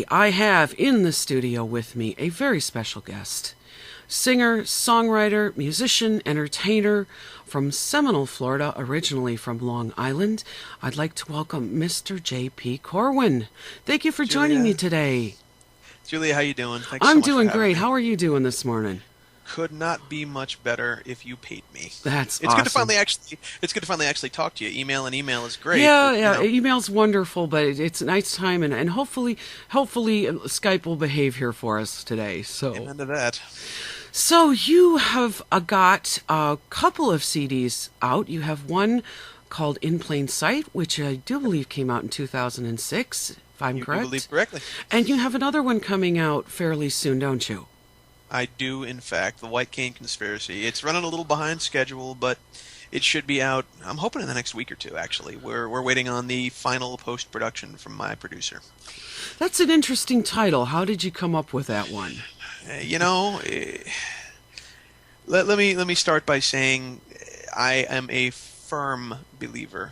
I have in the studio with me a very special guest. Singer, songwriter, musician, entertainer from Seminole, Florida, originally from Long Island. I'd like to welcome Mr. J.P. Corwyn. Thank you for joining me today. Julia, how you doing? Thanks so I'm much for doing having great. me. How are you doing this morning? Could not be much better if you paid me. That's It's good to awesome. finally actually talk to you. Email is great, Yeah, but yeah, email's wonderful, but it's a nice time, and hopefully Skype will behave here for us today. amen to that. So you have got a couple of CDs out. You have one called In Plain Sight, which I do believe came out in 2006, if I'm You correct. believe correctly. And you have another one coming out fairly soon, don't you? I do, in fact, the White Cane Conspiracy. It's running a little behind schedule, but it should be out. I'm hoping in the next week or two. Actually, we're waiting on the final post production from my producer. That's an interesting title. How did you come up with that one? You know, let me start by saying I am a firm believer.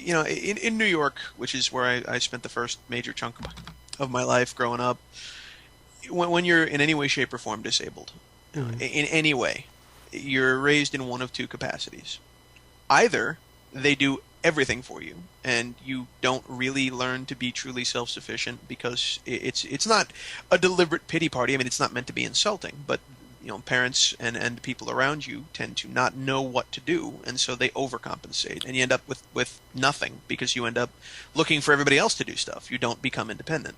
In New York, which is where I spent the first major chunk of my life growing up, when you're in any way, shape, or form disabled, in any way, you're raised in one of two capacities. Either they do everything for you, and you don't really learn to be truly self-sufficient because it's not a deliberate pity party. I mean, it's not meant to be insulting, but parents and people around you tend to not know what to do, and so they overcompensate, and you end up with nothing because you end up looking for everybody else to do stuff. You don't become independent.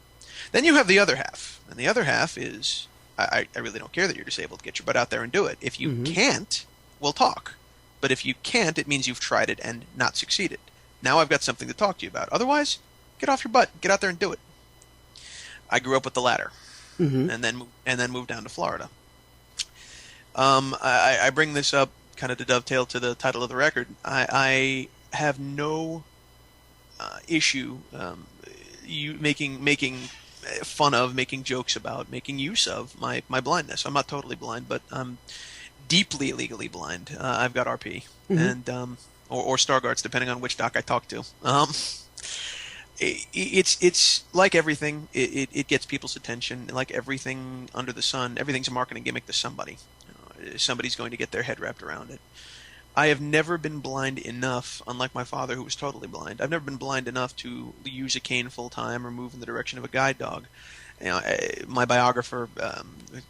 Then you have the other half, and the other half is, I really don't care that you're disabled. Get your butt out there and do it. If you can't, we'll talk. But if you can't, it means you've tried it and not succeeded. Now I've got something to talk to you about. Otherwise, get off your butt, get out there and do it. I grew up with the latter, and then moved down to Florida. I bring this up kind of to dovetail to the title of the record. I have no issue you making fun of, making jokes about, making use of my blindness. I'm not totally blind, but I'm deeply legally blind. I've got RP and or Stargardt's, depending on which doc I talk to. It's like everything. It gets people's attention. Like everything under the sun, everything's a marketing gimmick to somebody. Somebody's going to get their head wrapped around it. I have never been blind enough, unlike my father who was totally blind. I've never been blind enough to use a cane full time or move in the direction of a guide dog. My biographer,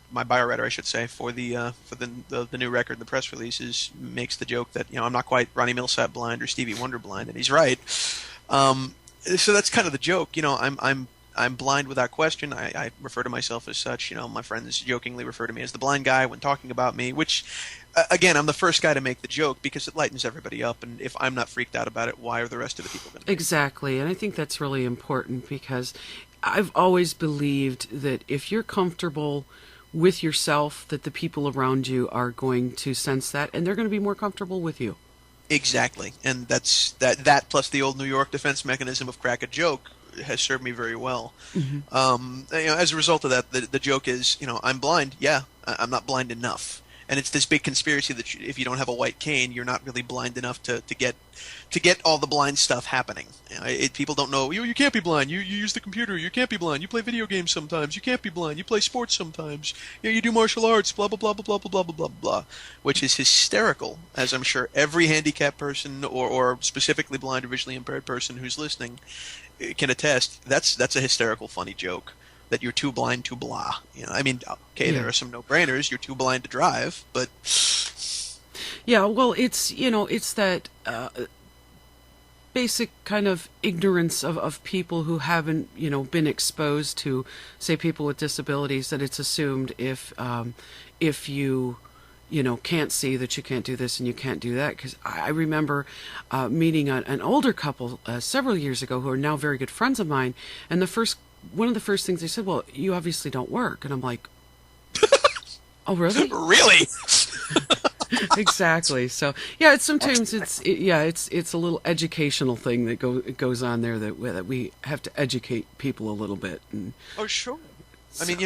my bio writer, I should say, for the new record, the press releases, makes the joke that I'm not quite Ronnie Millsap blind or Stevie Wonder blind, and he's right. So that's kind of the joke. I'm blind without question. I refer to myself as such. My friends jokingly refer to me as the blind guy when talking about me, which, again, I'm the first guy to make the joke because it lightens everybody up. And if I'm not freaked out about it, why are the rest of the people going to be? Exactly. And I think that's really important because I've always believed that if you're comfortable with yourself, that the people around you are going to sense that and they're going to be more comfortable with you. Exactly. And that plus the old New York defense mechanism of crack a joke has served me very well. As a result of that, the joke is, I'm blind. Yeah, I'm not blind enough. And it's this big conspiracy that if you don't have a white cane, you're not really blind enough to get all the blind stuff happening. People don't know. You can't be blind. You use the computer. You can't be blind. You play video games sometimes. You can't be blind. You play sports sometimes. You do martial arts. Blah blah blah blah blah blah blah blah blah. Which is hysterical, as I'm sure every handicapped person or specifically blind or visually impaired person who's listening can attest. That's a hysterical, funny joke. That you're too blind to blah. There are some no-brainers. You're too blind to drive, but yeah, well, it's that basic kind of ignorance of people who haven't been exposed to, say, people with disabilities, that it's assumed if you can't see that you can't do this and you can't do that. Because I remember meeting an older couple several years ago who are now very good friends of mine, and one of the first things they said, well, you obviously don't work. And I'm like, oh, really? Really? Exactly. So, yeah, sometimes it's a little educational thing that goes on there that we have to educate people a little bit. And oh, sure. I mean,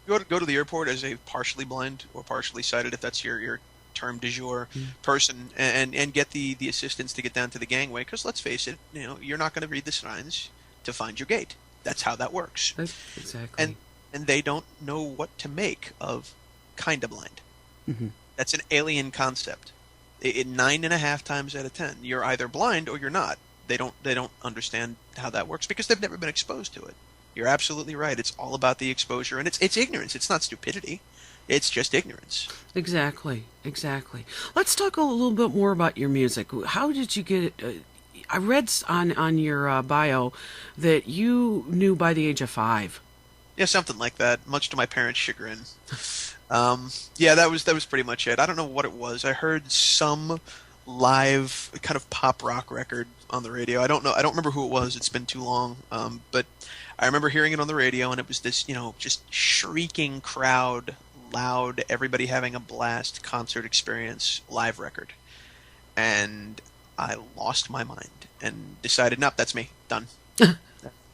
go to the airport as a partially blind or partially sighted, if that's your term du jour person, and get the assistants to get down to the gangway. Because let's face it, you're not going to read the signs to find your gate. That's how that works. Exactly. And they don't know what to make of kinda blind. Mm-hmm. That's an alien concept. 9.5 times out of 10, you're either blind or you're not. They don't understand how that works because they've never been exposed to it. You're absolutely right. It's all about the exposure, and it's ignorance. It's not stupidity. It's just ignorance. Exactly. Let's talk a little bit more about your music. How did you get it? I read on your bio that you knew by the age of 5. Yeah, something like that, much to my parents' chagrin. Yeah, that was pretty much it. I don't know what it was. I heard some live kind of pop rock record on the radio. I don't know. I don't remember who it was. It's been too long. But I remember hearing it on the radio, and it was this, just shrieking crowd, loud, everybody having a blast concert experience live record. And I lost my mind and decided, nope, that's me. Done.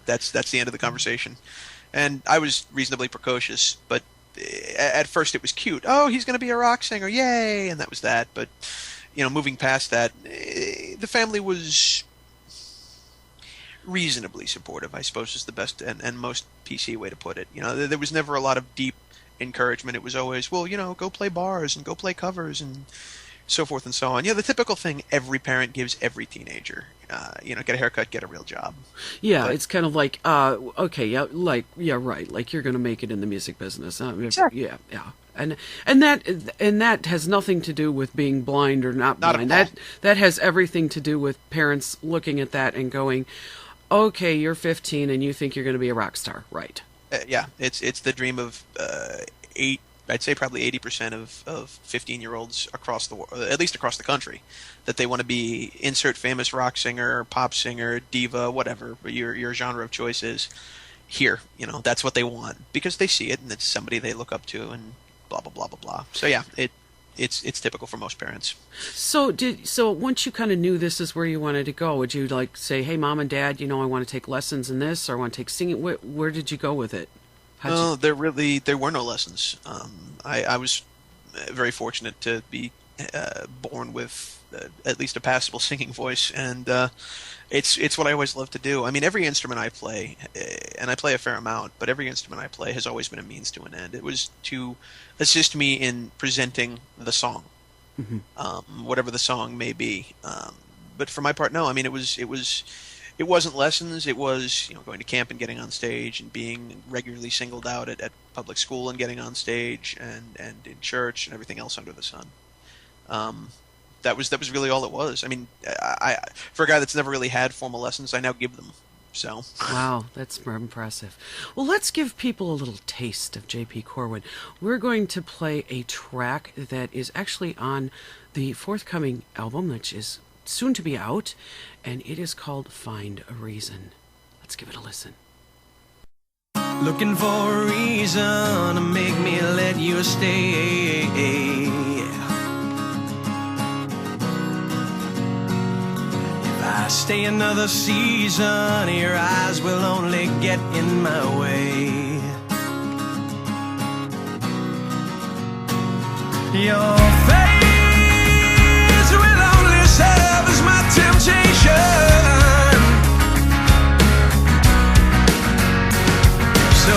That's the end of the conversation. And I was reasonably precocious, but at first it was cute. Oh, he's going to be a rock singer, yay! And that was that. But moving past that, the family was reasonably supportive, I suppose, is the best and most PC way to put it. There was never a lot of deep encouragement. It was always, well, go play bars and go play covers and so forth and so on. The typical thing every parent gives every teenager. Get a haircut, get a real job. Yeah, but it's kind of like, okay, yeah, right, like you're going to make it in the music business. Exactly. Yeah. And that has nothing to do with being blind or not blind. That has everything to do with parents looking at that and going, okay, you're 15 and you think you're going to be a rock star, right? Yeah, it's the dream of I'd say probably 80% of 15-year-olds across the world, at least across the country, that they want to be insert famous rock singer, pop singer, diva, whatever your genre of choice is. Here, that's what they want because they see it and it's somebody they look up to and blah blah blah blah blah. So yeah, it's typical for most parents. So once you kind of knew this is where you wanted to go, would you like say, hey, Mom and Dad, I want to take lessons in this, or I want to take singing? Where did you go with it? There were no lessons. I was very fortunate to be born with at least a passable singing voice, and it's what I always loved to do. I mean, every instrument I play, and I play a fair amount, but every instrument I play has always been a means to an end. It was to assist me in presenting the song, whatever the song may be. But for my part, no. I mean, it wasn't lessons. It was going to camp and getting on stage and being regularly singled out at public school and getting on stage and in church and everything else under the sun. That was really all it was. I mean, I for a guy that's never really had formal lessons, I now give them. So wow, that's impressive. Well, let's give people a little taste of J.P. Corwyn. We're going to play a track that is actually on the forthcoming album, which is soon to be out, and it is called Find a Reason. Let's give it a listen. Looking for a reason to make me let you stay. If I stay another season, your eyes will only get in my way. Your face will only serve as my temptation. So